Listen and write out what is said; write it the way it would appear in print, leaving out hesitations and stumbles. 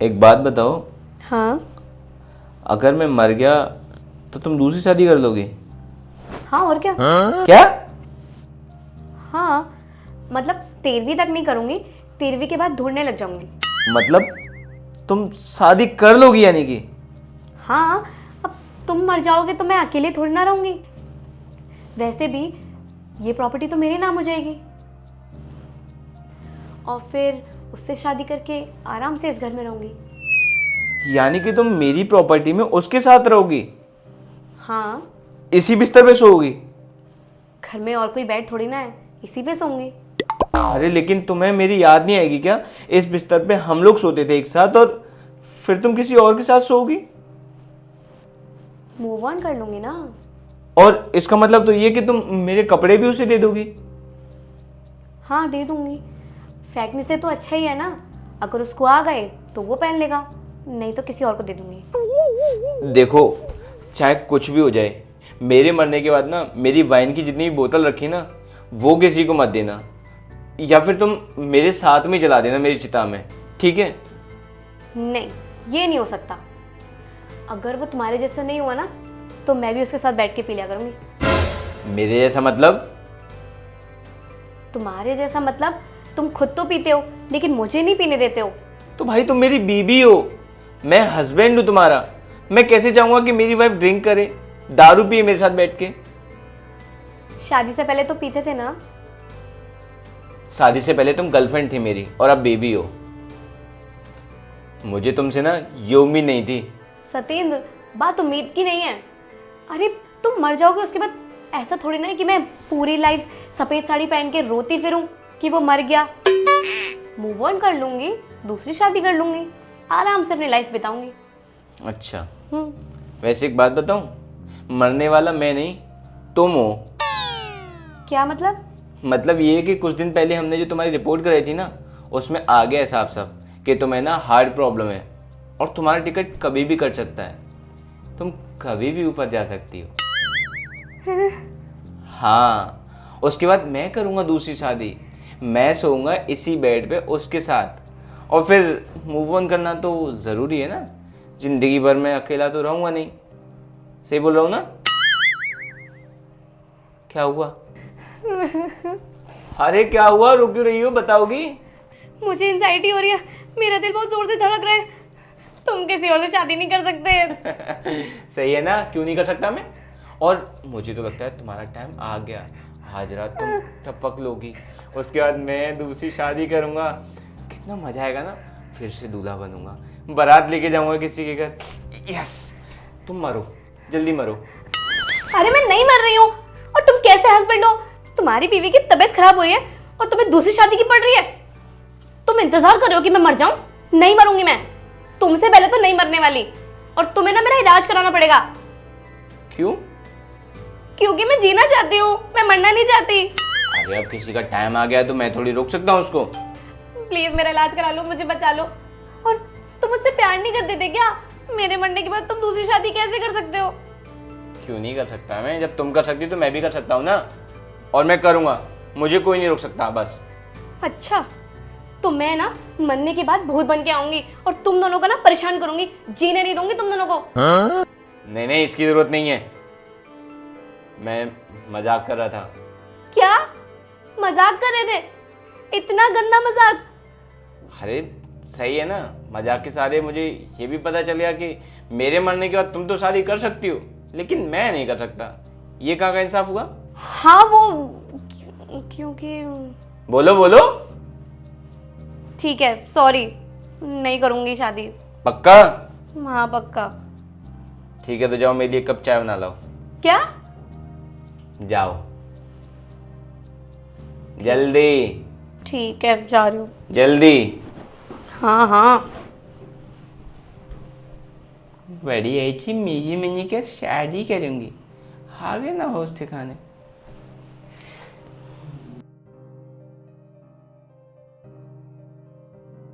एक बात बताओ, हाँ। अगर मैं मर गया तो तुम दूसरी शादी कर लोगी? हाँ और क्या। क्या? हाँ मतलब 13वीं तक नहीं करूंगी, 13वीं के बाद ढूंढने लग जाऊंगी। मतलब तुम शादी कर लोगी यानी कि? हाँ, अब तुम मर जाओगे तो मैं अकेले थोड़ी ना रहूंगी। वैसे भी ये प्रॉपर्टी तो मेरे नाम हो जाएगी और फिर उससे शादी करके आराम से इस घर में रहूंगी। यानी कि तुम मेरी प्रॉपर्टी में उसके साथ रहोगी, हाँ, इसी बिस्तर पे सोओगी? घर में और कोई बेड थोड़ी ना है, इसी पे सोऊंगी। अरे लेकिन तुम्हें मेरी याद नहीं आएगी क्या? इस बिस्तर पे हम लोग सोते थे एक साथ और फिर तुम किसी और के साथ सोओगी? मूव ऑन कर लूंगी ना। और इसका मतलब तो ये कि तुम मेरे कपड़े भी उसे दे दोगी? हाँ दे दूंगी, फेंकने से तो अच्छा ही है ना। अगर उसको आ गए तो वो पहन लेगा, नहीं तो किसी और को दे दूंगी। देखो, चाहे कुछ भी हो जाए, मेरे मरने के बाद ना मेरी वाइन की जितनी भी बोतल रखी ना, वो किसी को मत देना, या फिर तुम मेरे साथ में जला देना मेरी चिता में, ठीक है? नहीं, ये नहीं हो सकता। अगर वो तुम्हारे जैसे नहीं हुआ ना तो मैं भी उसके साथ बैठ के पी लिया करूंगी। मेरे जैसा मतलब? तुम्हारे जैसा मतलब तुम खुद तो पीते हो लेकिन मुझे नहीं पीने देते हो। तो भाई तुम मेरी बीवी हो, मैं हस्बैंड हूं तुम्हारा। मैं कैसे चाहूंगा कि मेरी वाइफ ड्रिंक करे, दारू पिए मेरे साथ बैठ के? शादी से पहले तो पीते थे ना। शादी से पहले तुम गर्लफ्रेंड थी मेरी और अब बेबी हो। मुझे तुमसे ना ये उम्मीद नहीं थी। सतेंद्र, बात उम्मीद की नहीं है। अरे तुम मर जाओगे उसके बाद ऐसा थोड़ी ना है कि मैं पूरी लाइफ सफेद साड़ी पहन के रोती फिरूं कि वो मर गया। मूव ऑन कर लूंगी, दूसरी शादी कर लूंगी, आराम से अपनी लाइफ बिताऊंगी। अच्छा, वैसे एक बात बताऊं, मरने वाला मैं नहीं तुम हो। क्या मतलब? मतलब ये है कि कुछ दिन पहले हमने जो तुम्हारी रिपोर्ट कराई थी ना, उसमें आ गया है साफ साफ कि तुम्हें ना हार्ट प्रॉब्लम है और तुम्हारा टिकट कभी भी कट सकता है। तुम कभी भी ऊपर जा सकती हो। हाँ, उसके बाद मैं करूँगा दूसरी शादी, मैं सोऊंगा इसी बेड पे उसके साथ, और फिर मूव ऑन करना तो ज़रूरी है ना। जिंदगी भर मैं अकेला तो रहूँगा नहीं। सही बोल रहा हूँ ना? क्या हुआ? अरे क्या हुआ, रो क्यों रही हो, बताओगी? मुझे एंजाइटी हो रही है, मेरा दिल बहुत जोर से धड़क रहा है। तुम किसी और से शादी नहीं कर सकते। सही है ना, क्यों नहीं कर सकता मैं? और मुझे तो लगता है तुम्हारा टाइम आ गया। आज रात तुम टपक लोगी, उसके बाद मैं दूसरी शादी करूंगा। कितना मजा आएगा ना, फिर से दूल्हा बनूंगा, बारात लेके जाऊंगा किसी के घर। यस, तुम मरो, जल्दी मरो। अरे मैं नहीं मर रही हूँ, और तुम कैसे हस्बैंड हो? तुम्हारी बीवी की तबीयत खराब हो रही है और तुम्हें दूसरी शादी की पड़ रही है। तुम इंतजार कर रहे हो कि मैं मर जाऊं? नहीं मरूंगी मैं, तुमसे पहले तो नहीं मरने वाली। और तुम्हें ना मेरा इलाज कराना पड़ेगा। क्यों? क्योंकि मैं जीना चाहती हूँ, मैं मरना नहीं चाहती। अरे अब किसी का टाइम आ गया है तो मैं थोड़ी रोक सकता हूँ उसको। प्लीज मेरा इलाज करा लो, मुझे बचा लो। और तुम मुझसे प्यार नहीं करते थे क्या? मेरे मरने के बाद तुम दूसरी शादी कैसे कर सकते हो? क्यों नहीं कर सकता मैं? जब तुम कर सकती तो मैं भी कर सकता हूँ ना, और मैं करूँगा। मुझे कोई नहीं रोक सकता बस। अच्छा, तो मैं ना मरने के बाद भूत बन के आऊंगी और तुम दोनों को ना परेशान करूंगी, जीने नहीं दूंगी तुम दोनों को। नहीं नहीं, इसकी जरूरत नहीं है, मैं मजाक कर रहा था। क्या मजाक कर रहे थे? इतना गंदा मजाक? अरे सही है ना, मजाक के सारे मुझे ये भी पता चल गया कि मेरे मरने के बाद तुम तो शादी कर सकती हो लेकिन मैं नहीं कर सकता। ये कहाँ का इंसाफ हुआ? हाँ वो क्योंकि बोलो बोलो। ठीक है, सॉरी, नहीं करूंगी शादी। पक्का? हाँ पक्का। ठीक है, तो जाओ मेरे लिए कप चाय बना लाओ। क्या? जाओ जल्दी। ठीक है, जा रही हूँ। जल्दी। हाँ हाँ। बड़ी अच्छी मेरी मनी का शादी करूंगी, आ गए ना होश ठिकाने।